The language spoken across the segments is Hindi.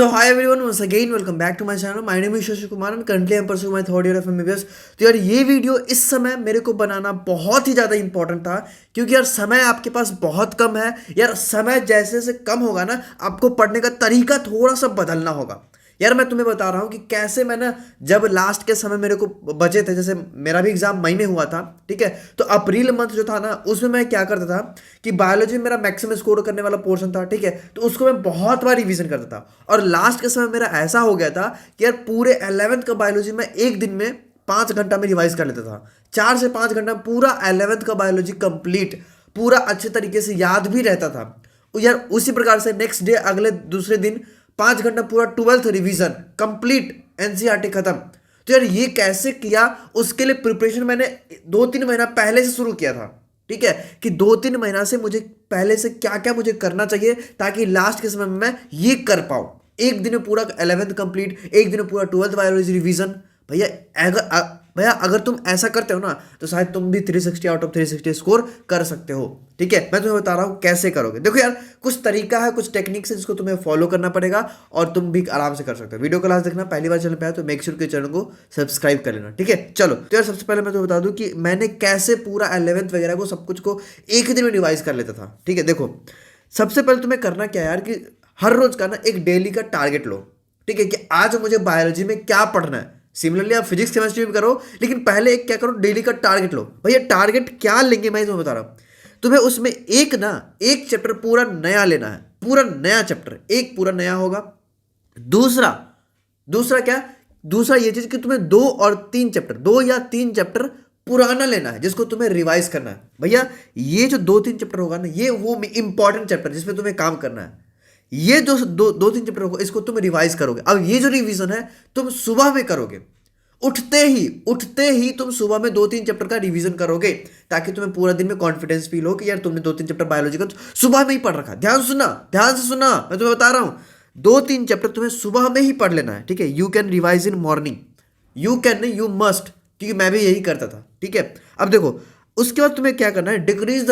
So hi everyone, once again welcome back to my channel. My name is Shashi Kumar and currently I'm pursuing my third year of MBBS. तो यार ये वीडियो इस समय मेरे को बनाना बहुत ही ज़्यादा इंपॉर्टेंट था क्योंकि यार समय आपके पास बहुत कम है। यार समय जैसे जैसे कम होगा ना, आपको पढ़ने का तरीका थोड़ा सा बदलना होगा। यार मैं तुम्हें बता रहा हूँ कि कैसे मैं ना, जब लास्ट के समय मेरे को बचे थे, जैसे मेरा भी एग्जाम मई में हुआ था, ठीक है। तो अप्रैल मंथ जो था ना, उसमें मैं क्या करता था कि बायोलॉजी में मेरा मैक्सिमम स्कोर करने वाला पोर्शन था, ठीक है। तो उसको मैं बहुत बार रिवीजन करता था और लास्ट के समय मेरा ऐसा हो गया था कि यार पूरे 11th का बायोलॉजी में एक दिन में 5 घंटा में रिवाइज कर लेता था। 4 से 5 घंटा में पूरा 11th का बायोलॉजी कंप्लीट पूरा अच्छे तरीके से याद भी रहता था। यार उसी प्रकार से नेक्स्ट डे, अगले दूसरे दिन 5 घंटा पूरा 12th रिवीजन कंप्लीट, एनसीईआरटी खत्म। तो यार ये कैसे किया, उसके लिए प्रिपरेशन मैंने 2-3 महीना पहले से शुरू किया था, ठीक है। कि 2-3 महीना से मुझे पहले से क्या क्या मुझे करना चाहिए ताकि लास्ट के समय में मैं ये कर पाऊँ। एक दिन में पूरा 11th कंप्लीट, एक दिन में पूरा 12th बायोलॉजी रिवीजन। भैया अगर तुम ऐसा करते हो ना, तो शायद तुम भी 360 आउट ऑफ 360 स्कोर कर सकते हो, ठीक है। मैं तुम्हें बता रहा हूँ कैसे करोगे। देखो यार, कुछ तरीका है, कुछ टेक्निक्स है जिसको तुम्हें फॉलो करना पड़ेगा और तुम भी आराम से कर सकते हो। वीडियो को लास्ट देखना। पहली बार चैनल पे आया तो मेक श्योर के चैनल को सब्सक्राइब कर लेना, ठीक है। चलो, तो यार सबसे पहले मैं तुम्हें बता दूं कि मैंने कैसे पूरा 11th वगैरह को सब कुछ को एक ही दिन में रिवाइज कर लेता था, ठीक है। देखो, सबसे पहले तुम्हें करना क्या है यार, कि हर रोज का ना एक डेली का टारगेट लो, ठीक है। कि आज मुझे बायोलॉजी में क्या पढ़ना है। सिमिलरली आप फिजिक्स केमिस्ट्री में करो, लेकिन पहले एक क्या करो, डेली का टारगेट लो। भैया टारगेट क्या लेंगे मैं तुम्हें बता रहा हूँ। तुम्हें उसमें एक चैप्टर पूरा नया लेना है, पूरा नया चैप्टर एक पूरा नया होगा। दूसरा दूसरा क्या, दूसरा ये चीज कि तुम्हें 2 या 3 चैप्टर पुराना लेना है जिसको तुम्हें रिवाइज करना है। भैया ये जो 2-3 चैप्टर होगा ना, ये वो इंपॉर्टेंट चैप्टर जिसमें तुम्हें काम करना है। ये जो 2-3 चैप्टर होगा, इसको तुम रिवाइज करोगे। अब ये जो रिवीजन है तुम सुबह में करोगे, उठते ही तुम सुबह में 2-3 चैप्टर का रिवीजन करोगे ताकि तुम्हें पूरा दिन में कॉन्फिडेंस फील हो कि यार तुमने 2-3 चैप्टर बायोलॉजी का सुबह में ही पढ़ रखा। ध्यान से सुना, मैं तुम्हें बता रहा हूं, 2-3 चैप्टर तुम्हें सुबह में ही पढ़ लेना है, ठीक है। You can revise in morning, you can नहीं, यू मस्ट, क्योंकि मैं भी यही करता था, ठीक है। अब देखो, उसके बाद तुम्हें क्या करना है, decrease the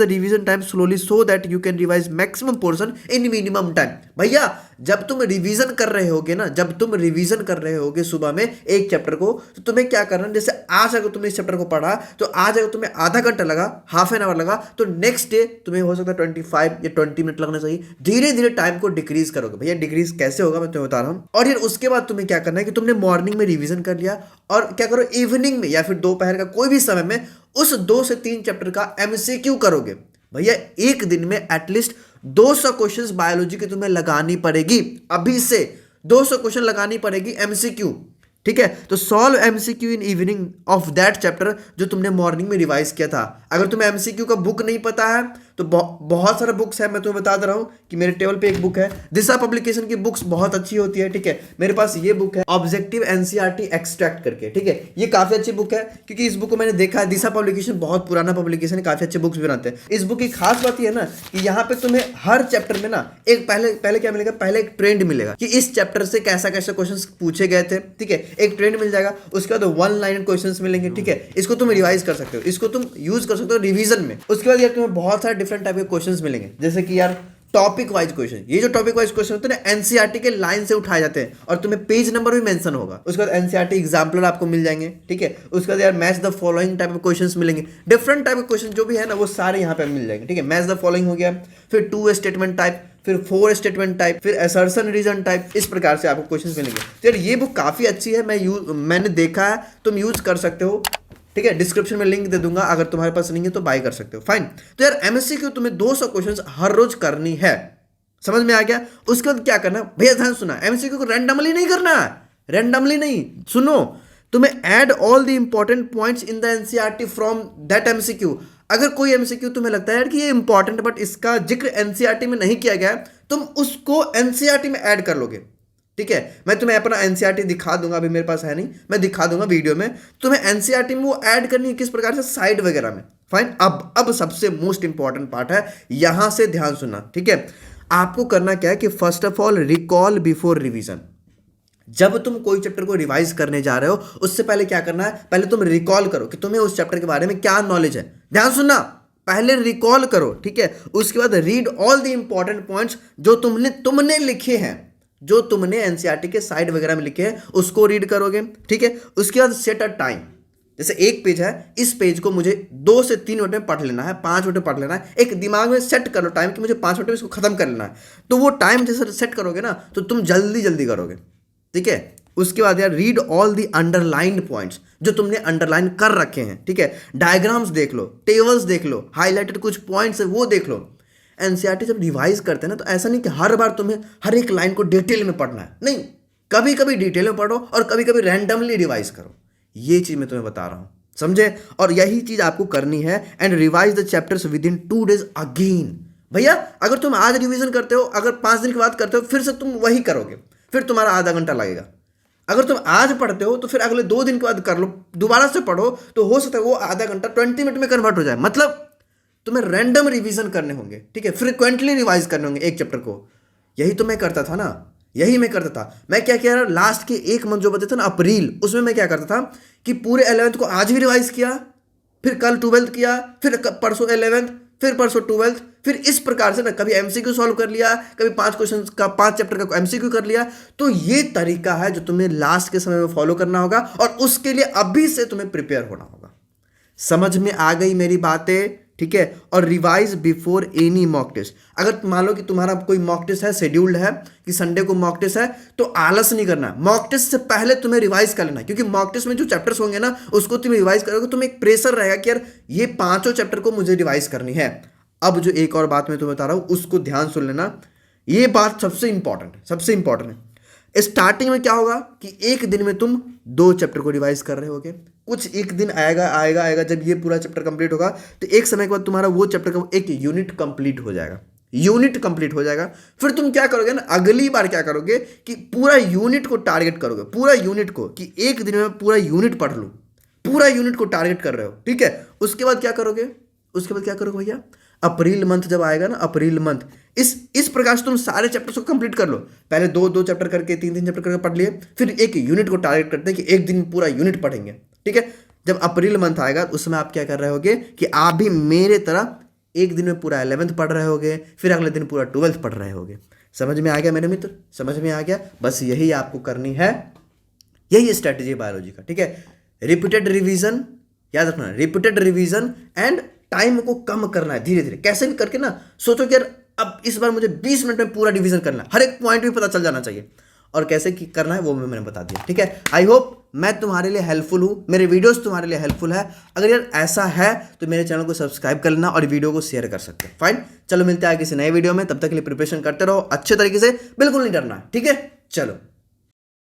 revision time slowly so that you can revise maximum portion in minimum time. भैया जब तुम रिवीजन कर रहे होगे ना, जब तुम रिवीजन कर रहे होगे सुबह में एक चैप्टर को, तो तुम्हें क्या करना है, जैसे आज अगर तुमने इस चैप्टर को पढ़ा, तो आज अगर तुम्हें आधा घंटा लगा, हाफ एन आवर लगा, तो नेक्स्ट डे तुम्हें हो सकता है 25 या 20 मिनट लगना चाहिए। धीरे धीरे टाइम को डिक्रीज करोगे। भैया डिक्रीज कैसे होगा मैं तुम्हें बता रहा हूँ। और यार उसके बाद तुम्हें क्या करना है कि तुमने मॉर्निंग में रिवीजन कर लिया, और क्या करो, इवनिंग में या फिर दोपहर का कोई भी समय में उस 2 से 3 चैप्टर का एमसीक्यू करोगे। भैया एक दिन में एटलीस्ट 200 क्वेश्चंस बायोलॉजी की तुम्हें लगानी पड़ेगी। अभी से 200 क्वेश्चन लगानी पड़ेगी एमसीक्यू, ठीक है। तो solve MCQ in evening of that chapter जो तुमने मॉर्निंग में रिवाइज किया था। अगर तुम्हें एमसीक्यू का बुक नहीं पता है तो बहुत सारे बुक्स है, मैं तुम्हें बता दे रहा हूं कि मेरे टेबल पे एक बुक है, दिशा पब्लिकेशन की बुक्स बहुत अच्छी होती है, ठीक है। मेरे पास ये बुक है, ऑब्जेक्टिव एनसीईआरटी एक्सट्रैक्ट करके, ठीक है। ये काफी अच्छी बुक है क्योंकि इस बुक को मैंने देखा है, दिशा पब्लिकेशन बहुत पुराना पब्लिकेशन है, काफी अच्छे बुक्स बनाते हैं। इस बुक की खास बात यह है ना कि यहाँ पे तुम्हें हर चैप्टर में ना एक पहले क्या मिलेगा, पहले एक ट्रेंड मिलेगा कि इस चैप्टर से कैसा कैसा क्वेश्चन पूछे गए थे, ठीक है। एक ट्रेंड मिल जाएगा, उसके बाद 1 लाइन क्वेश्चंस मिलेंगे, ठीक है। इसको तुम रिवाइज कर सकते हो, इसको तुम यूज कर सकते हो रिवीजन में। उसके बाद यार तुम्हें बहुत सारे डिफरेंट टाइप के क्वेश्चंस मिलेंगे, जैसे कि यार टॉपिक वाइज क्वेश्चन। ये जो टॉपिक वाइज क्वेश्चन होते हैं ना, एनसीईआरटी के लाइन से उठाए जाते हैं और तुम्हें पेज नंबर भी मेंशन होगा। उसके बाद एनसीईआरटी एग्जाम्पलर आपको मिल जाएंगे, ठीक है। उसके बाद यार match the following type of questions मिलेंगे, डिफरेंट टाइप के क्वेश्चन जो भी है ना, वो सारे यहाँ पे मिल जाएंगे, ठीक है। मैच द फॉलोइंग हो गया, फिर 2 स्टेटमेंट टाइप, फिर 4 स्टेटमेंट टाइप, फिर असर्शन रीजन टाइप, इस प्रकार से आपको क्वेश्चंस मिलेंगे। तो यार ये बुक काफी अच्छी है, मैंने देखा है, तुम यूज कर सकते हो, ठीक है। डिस्क्रिप्शन में लिंक दे दूंगा, अगर तुम्हारे पास नहीं है तो बाय कर सकते हो, फाइन। तो यार एमएससीक्यू तुम्हें 200 क्वेश्चंस हर रोज करनी है, समझ में आ गया। उसके बाद क्या करना भैया, ध्यान सुना, एमएससीक्यू को रैंडमली नहीं करना है, रैंडमली नहीं, सुनो, तुम्हें add all the important points in the NCERT from that MCQ. अगर कोई एमसीक्यू तुम्हें लगता है यार कि ये इंपॉर्टेंट बट इसका जिक्र एनसीईआरटी में नहीं किया गया, तुम उसको एनसीईआरटी में ऐड कर लोगे, ठीक है। मैं तुम्हें अपना एनसीईआरटी दिखा दूंगा, अभी मेरे पास है नहीं, मैं दिखा दूंगा वीडियो में। तुम्हें एनसीईआरटी में वो ऐड करनी है किस प्रकार से, साइड वगैरह में, फाइन। अब सबसे मोस्ट इंपॉर्टेंट पार्ट है, यहां से ध्यान सुनना, ठीक है। आपको करना क्या है कि first of all recall before revision. जब तुम कोई चैप्टर को रिवाइज करने जा रहे हो, उससे पहले क्या करना है, पहले तुम रिकॉल करो कि तुम्हें उस चैप्टर के बारे में क्या नॉलेज है। ध्यान सुनना, पहले रिकॉल करो, ठीक है। उसके बाद read all the important points जो तुमने लिखे हैं, जो तुमने एनसीईआरटी के साइड वगैरह में लिखे हैं उसको रीड करोगे, ठीक है। उसके बाद सेट अ टाइम, जैसे एक पेज है, इस पेज को मुझे 2 से 3 मिनट में पढ़ लेना है, 5 मिनट में पढ़ लेना है। एक दिमाग में सेट कर लो टाइम कि मुझे 5 मिनट में इसको खत्म कर लेना है। तो वो टाइम जैसे सेट करोगे ना तो तुम जल्दी जल्दी करोगे, ठीक है। उसके बाद यार read all the underlined points जो तुमने अंडरलाइन कर रखे हैं, ठीक है। डायग्राम्स देख लो, टेबल्स देख लो, हाईलाइटेड कुछ पॉइंट्स है वो देख लो। एनसीईआरटी जब रिवाइज करते हैं ना तो ऐसा नहीं कि हर बार तुम्हें हर एक लाइन को डिटेल में पढ़ना है, नहीं, कभी कभी डिटेल में पढ़ो और कभी कभी रैंडमली रिवाइज करो। ये चीज मैं तुम्हें बता रहा हूं, समझे। और यही चीज आपको करनी है। And revise the chapters with in 2 days again. भैया अगर तुम आज रिवीजन करते हो, अगर 5 दिन के बाद करते हो, फिर से तुम वही करोगे, फिर तुम्हारा आधा घंटा लगेगा। अगर तुम आज पढ़ते हो तो फिर अगले 2 दिन के बाद कर लो, दोबारा से पढ़ो, तो हो सकता है वो आधा घंटा 20 मिनट में कन्वर्ट हो जाए। मतलब तुम्हें रैंडम रिवीजन करने होंगे, ठीक है, फ्रिक्वेंटली रिवाइज करने होंगे एक चैप्टर को। यही तो मैं करता था ना, यही मैं करता था। मैं क्या किया, लास्ट के 1 मंथ जो बचे थे ना, अप्रैल, उसमें मैं क्या करता था कि पूरे 11th को आज भी रिवाइज किया, फिर कल 12th किया, फिर परसों 11th, फिर परसों 12th, फिर इस प्रकार से ना कभी एमसीक्यू सॉल्व कर लिया, कभी 5 क्वेश्चन का 5 चैप्टर का एमसीक्यू कर लिया। तो ये तरीका है जो तुम्हें लास्ट के समय में फॉलो करना होगा और उसके लिए अभी से तुम्हें प्रिपेयर होना होगा। समझ में आ गई मेरी बातें, ठीक है। और revise before any mock test. अगर मान लो कि तुम्हारा कोई मॉक टेस्ट है, शेड्यूल्ड है कि संडे को मॉक टेस्ट है, तो आलस नहीं करना। मॉक टेस्ट से पहले तुम्हें रिवाइज कर लेना है, क्योंकि मॉक टेस्ट में जो चैप्टर्स होंगे ना उसको तुम रिवाइज करोगे, तुम्हें एक प्रेशर रहेगा कि यार ये 5 चैप्टर को मुझे रिवाइज करनी है। अब जो एक और बात मैं तुम्हें बता रहा हूं उसको ध्यान सुन लेना, ये बात सबसे इंपॉर्टेंट है, सबसे इंपॉर्टेंट है। स्टार्टिंग में क्या होगा कि एक दिन में तुम 2 चैप्टर को रिवाइज कर रहे होगे। कुछ एक दिन आएगा जब ये पूरा चैप्टर कंप्लीट होगा, तो एक समय के बाद तुम्हारा वो चैप्टर का एक यूनिट कंप्लीट हो जाएगा। फिर तुम क्या करोगे ना, अगली बार क्या करोगे कि पूरा यूनिट को टारगेट करोगे, पूरा यूनिट को, कि एक दिन में पूरा यूनिट पढ़ लूँ। पूरा यूनिट को टारगेट कर रहे हो, ठीक है। उसके बाद क्या करोगे भैया, अप्रैल मंथ जब आएगा ना, अप्रैल मंथ, इस प्रकार से तुम सारे चैप्टर्स को कंप्लीट कर लो। पहले 2 चैप्टर करके 3 चैप्टर करके पढ़ लिए, फिर एक यूनिट को टारगेट करते हैं कि एक दिन पूरा यूनिट पढ़ेंगे, ठीक है। जब अप्रैल मंथ आएगा उस समय आप क्या कर रहे होगे कि आप भी मेरे तरह एक दिन में पूरा 11th पढ़ रहे होगे, फिर अगले दिन पूरा 12th पढ़ रहे होगे। समझ में आ गया मेरे मित्र, समझ में आ गया। बस यही आपको करनी है, यही स्ट्रैटेजी है बायोलॉजी का, ठीक है। रिपीटेड रिवीजन, याद रखना, रिपीटेड रिवीजन एंड टाइम को कम करना है धीरे धीरे, कैसे भी करके ना। सोचो कि यार अब इस बार मुझे 20 मिनट में पूरा रिवीजन करना है, हर एक पॉइंट भी पता चल जाना चाहिए, और कैसे करना है वो मैंने बता दिया, ठीक है। आई होप मैं तुम्हारे लिए हेल्पफुल हूँ, मेरे वीडियोस तुम्हारे लिए हेल्पफुल है। अगर यार ऐसा है तो मेरे चैनल को सब्सक्राइब कर लेना और वीडियो को शेयर कर सकते हो। फाइन, चलो मिलते हैं किसी नए वीडियो में, तब तक के लिए प्रिपरेशन करते रहो अच्छे तरीके से, बिल्कुल नहीं डरना, ठीक है। चलो।